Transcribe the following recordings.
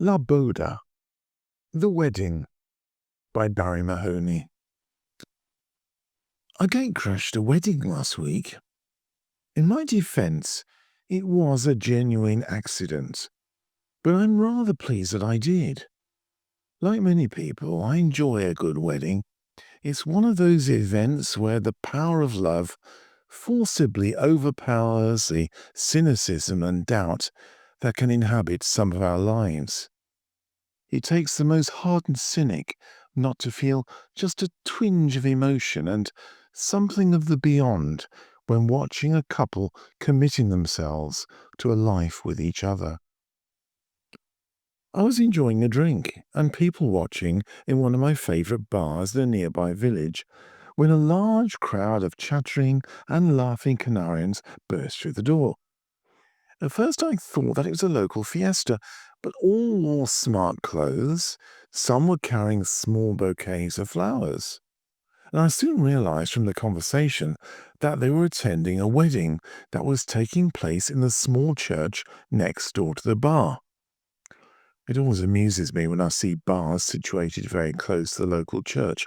Boda, The Wedding by Barrie Mahoney. I gate-crashed a wedding last week. In my defence, it was a genuine accident, but I'm rather pleased that I did. Like many people, I enjoy a good wedding. It's one of those events where the power of love forcibly overpowers the cynicism and doubt that can inhabit some of our lives. It takes the most hardened cynic not to feel just a twinge of emotion and something of the beyond when watching a couple committing themselves to a life with each other. I was enjoying a drink and people watching in one of my favourite bars in a nearby village when a large crowd of chattering and laughing Canarians burst through the door. At first I thought that it was a local fiesta, but all wore smart clothes. Some were carrying small bouquets of flowers. And I soon realized from the conversation that they were attending a wedding that was taking place in the small church next door to the bar. It always amuses me when I see bars situated very close to the local church,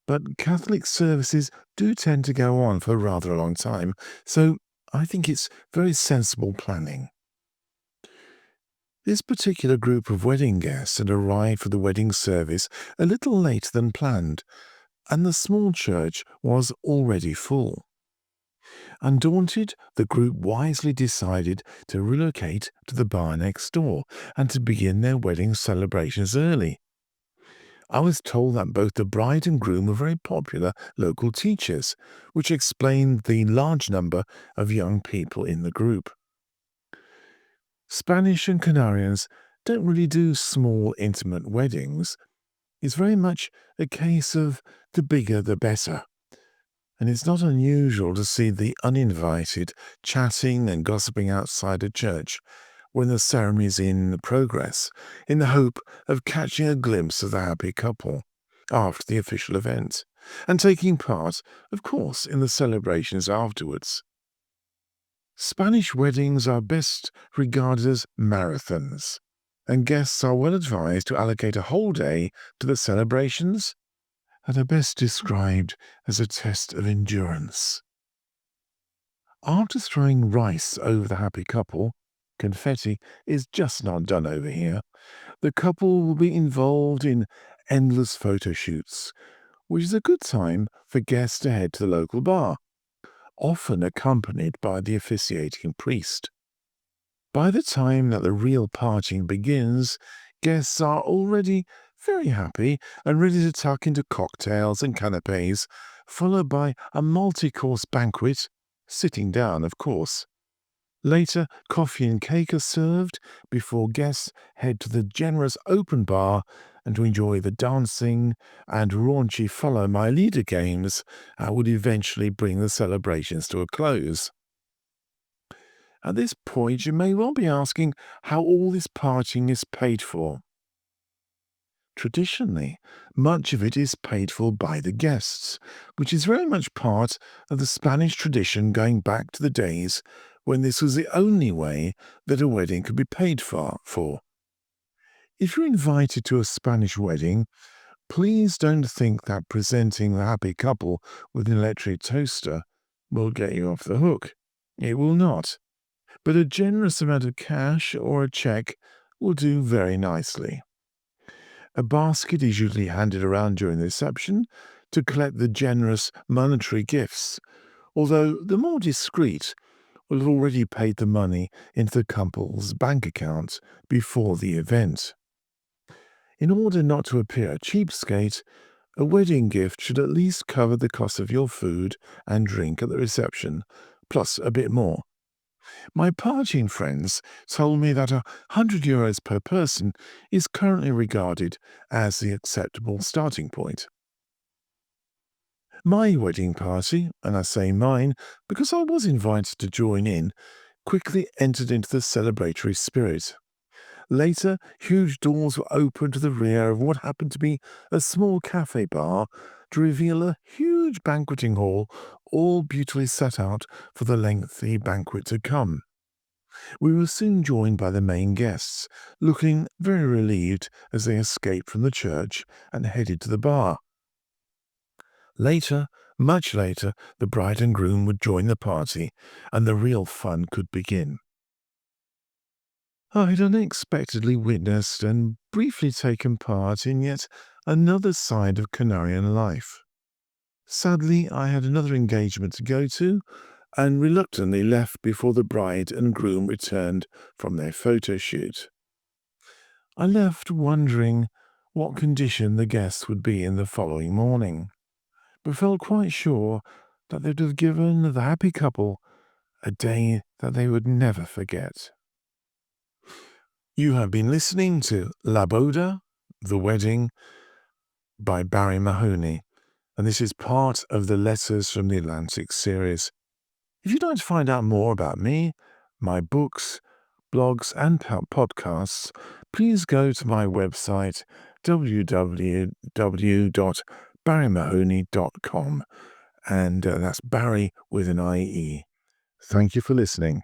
but Catholic services do tend to go on for rather a long time, so I think it's very sensible planning. This particular group of wedding guests had arrived for the wedding service a little later than planned, and the small church was already full. Undaunted, the group wisely decided to relocate to the bar next door and to begin their wedding celebrations early. I was told that both the bride and groom were very popular local teachers, which explained the large number of young people in the group. Spanish and Canarians don't really do small, intimate weddings. It's very much a case of the bigger the better. And it's not unusual to see the uninvited chatting and gossiping outside a church when the ceremony is in progress, in the hope of catching a glimpse of the happy couple after the official event, and taking part, of course, in the celebrations afterwards. Spanish weddings are best regarded as marathons, and guests are well advised to allocate a whole day to the celebrations and are best described as a test of endurance. After throwing rice over the happy couple, confetti is just not done over here. The couple will be involved in endless photo shoots, which is a good time for guests to head to the local bar, often accompanied by the officiating priest. By the time that the real partying begins, guests are already very happy and ready to tuck into cocktails and canapes, followed by a multi-course banquet, sitting down, of course. Later, coffee and cake are served before guests head to the generous open bar and to enjoy the dancing and raunchy follow-my-leader games that would eventually bring the celebrations to a close. At this point, you may well be asking how all this partying is paid for. Traditionally, much of it is paid for by the guests, which is very much part of the Spanish tradition going back to the days when this was the only way that a wedding could be paid for. If you're invited to a Spanish wedding, please don't think that presenting the happy couple with an electric toaster will get you off the hook. It will not. But a generous amount of cash or a cheque will do very nicely. A basket is usually handed around during the reception to collect the generous monetary gifts, although the more discreet will have already paid the money into the couple's bank account before the event. In order not to appear a cheapskate, a wedding gift should at least cover the cost of your food and drink at the reception, plus a bit more. My partying friends told me that €100 per person is currently regarded as the acceptable starting point. My wedding party, and I say mine because I was invited to join in, quickly entered into the celebratory spirit. Later, huge doors were opened to the rear of what happened to be a small cafe bar to reveal a huge banqueting hall, all beautifully set out for the lengthy banquet to come. We were soon joined by the main guests, looking very relieved as they escaped from the church and headed to the bar. Later, much later, the bride and groom would join the party, and the real fun could begin. I had unexpectedly witnessed and briefly taken part in yet another side of Canarian life. Sadly, I had another engagement to go to, and reluctantly left before the bride and groom returned from their photo shoot. I left wondering what condition the guests would be in the following morning, but felt quite sure that they'd have given the happy couple a day that they would never forget. You have been listening to La Boda, The Wedding, by Barrie Mahoney, and this is part of the Letters from the Atlantic series. If you'd like to find out more about me, my books, blogs, and podcasts, please go to my website www.barriemahoney.com, and that's Barrie with an IE. Thank you for listening.